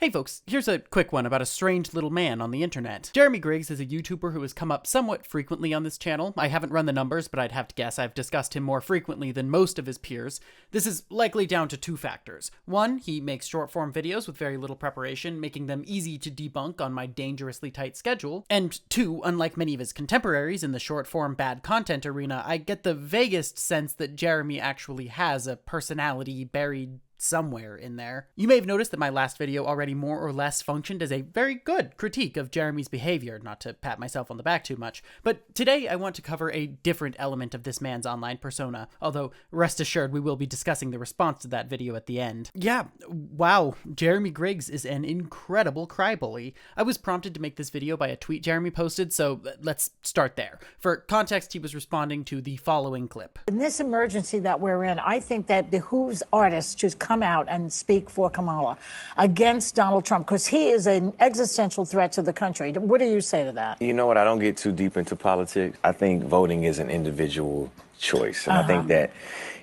Hey folks, here's a quick one about a strange little man on the internet. Jeremy Griggs is a YouTuber who has come up somewhat frequently on this channel. I haven't run the numbers, but I'd have to guess I've discussed him more frequently than most of his peers. This is likely down to two factors. One, he makes short-form videos with very little preparation, making them easy to debunk on my dangerously tight schedule. And two, unlike many of his contemporaries in the short-form bad content arena, I get the vaguest sense that Jeremy actually has a personality buried somewhere in there. You may have noticed that my last video already more or less functioned as a very good critique of Jeremy's behavior, not to pat myself on the back too much, but today I want to cover a different element of this man's online persona, although rest assured we will be discussing the response to that video at the end. Yeah, wow, Jeremy Griggs is an incredible crybully. I was prompted to make this video by a tweet Jeremy posted, so let's start there. For context, he was responding to the following clip. In this emergency that we're in, I think that behooves artists to come out and speak for Kamala against Donald Trump, because he is an existential threat to the country. What do you say to that? You know what? I don't get too deep into politics. I think voting is an individual choice. And I think that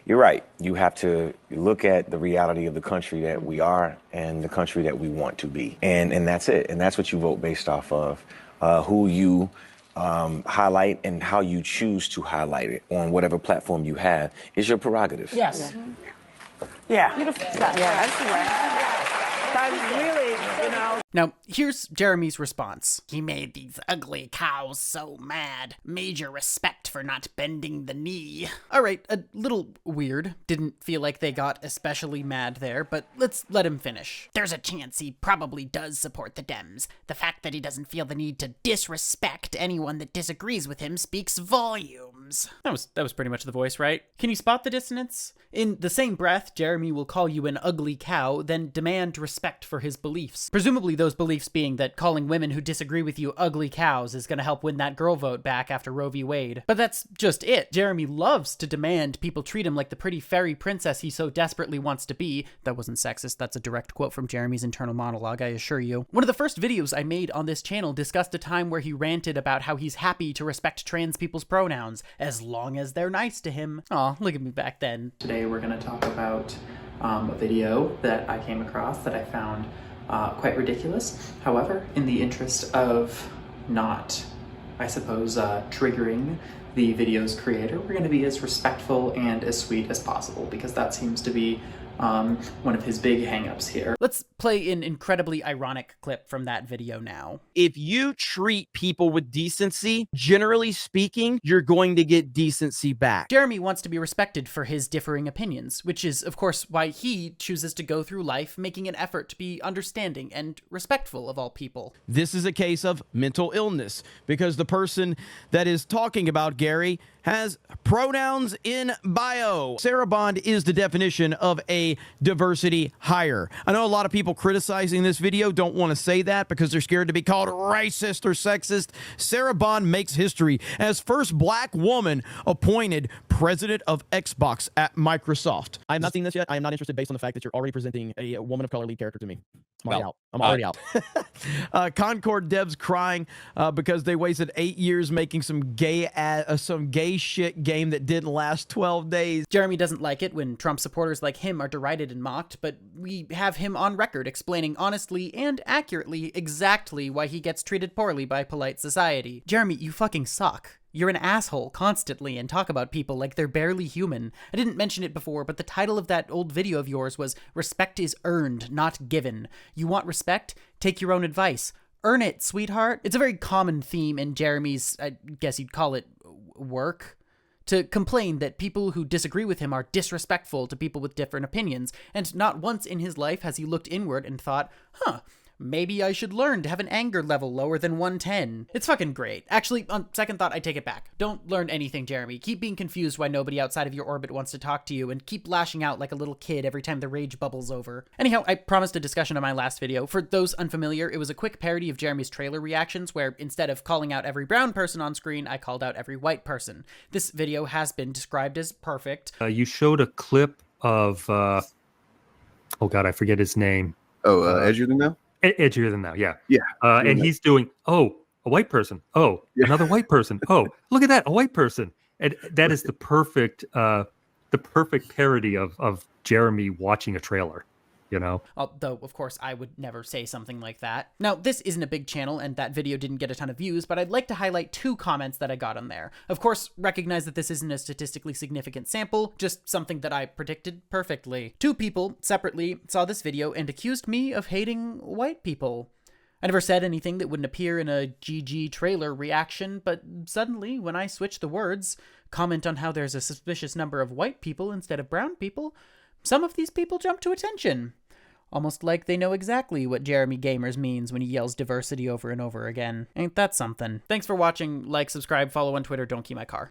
you're right. You have to look at the reality of the country that we are and the country that we want to be. And that's it. And that's what you vote based off of, who you highlight and how you choose to highlight it on whatever platform you have is your prerogative. Yes. Yeah. Beautiful. Yeah, that's right. That's really, you know. Now, here's Jeremy's response. He made these ugly cows so mad. Major respect for not bending the knee. Alright, a little weird. Didn't feel like they got especially mad there, but let's let him finish. There's a chance he probably does support the Dems. The fact that he doesn't feel the need to disrespect anyone that disagrees with him speaks volumes. That was pretty much the voice, right? Can you spot the dissonance? In the same breath, Jeremy will call you an ugly cow, then demand respect for his beliefs. Presumably those beliefs being that calling women who disagree with you ugly cows is gonna help win that girl vote back after Roe v. Wade. But that's just it. Jeremy loves to demand people treat him like the pretty fairy princess he so desperately wants to be. That wasn't sexist, that's a direct quote from Jeremy's internal monologue, I assure you. One of the first videos I made on this channel discussed a time where he ranted about how he's happy to respect trans people's pronouns, as long as they're nice to him. Aw, look at me back then. Today we're gonna talk about a video that I came across that I found quite ridiculous. However, in the interest of not, I suppose, triggering the video's creator, we're going to be as respectful and as sweet as possible, because that seems to be one of his big hang-ups here. Let's play an incredibly ironic clip from that video now. If you treat people with decency, generally speaking, you're going to get decency back. Jeremy wants to be respected for his differing opinions, which is, of course, why he chooses to go through life making an effort to be understanding and respectful of all people. This is a case of mental illness, because the person that is talking about Gary has pronouns in bio. Sarah Bond is the definition of a diversity hire. I know a lot of people criticizing this video don't want to say that because they're scared to be called racist or sexist. Sarah Bond makes history as first black woman appointed president of Xbox at Microsoft. I have not seen this yet. I am not interested based on the fact that you're already presenting a woman of color lead character to me. I'm already out. Concord devs crying because they wasted 8 years making some gay shit game that didn't last 12 days. Jeremy doesn't like it when Trump supporters like him are derided and mocked, but we have him on record explaining honestly and accurately exactly why he gets treated poorly by polite society. Jeremy, you fucking suck. You're an asshole constantly and talk about people like they're barely human. I didn't mention it before, but the title of that old video of yours was "Respect is earned, not given." You want respect? Take your own advice. Earn it, sweetheart. It's a very common theme in Jeremy's, I guess you'd call it, work, to complain that people who disagree with him are disrespectful to people with different opinions, and not once in his life has he looked inward and thought, maybe I should learn to have an anger level lower than 110. It's fucking great. Actually, on second thought, I take it back. Don't learn anything, Jeremy. Keep being confused why nobody outside of your orbit wants to talk to you, and keep lashing out like a little kid every time the rage bubbles over. Anyhow, I promised a discussion on my last video. For those unfamiliar, it was a quick parody of Jeremy's trailer reactions, where instead of calling out every brown person on screen, I called out every white person. This video has been described as perfect. You showed a clip of, oh god, I forget his name. Edgier Than Thou? Edgier Than Thou, yeah. Yeah. And he's doing, a white person. Oh, yeah. Another white person. Oh, look at that, a white person. And that is the perfect parody of Jeremy watching a trailer. you know? Although, of course, I would never say something like that. Now, this isn't a big channel, and that video didn't get a ton of views, but I'd like to highlight 2 comments that I got on there. Of course, recognize that this isn't a statistically significant sample, just something that I predicted perfectly. 2 people, separately, saw this video and accused me of hating white people. I never said anything that wouldn't appear in a GG trailer reaction, but suddenly, when I switch the words, comment on how there's a suspicious number of white people instead of brown people, some of these people jump to attention. Almost like they know exactly what Jeremy Gamers means when he yells diversity over and over again. Ain't that something? Thanks for watching. Like, subscribe, follow on Twitter, don't key my car.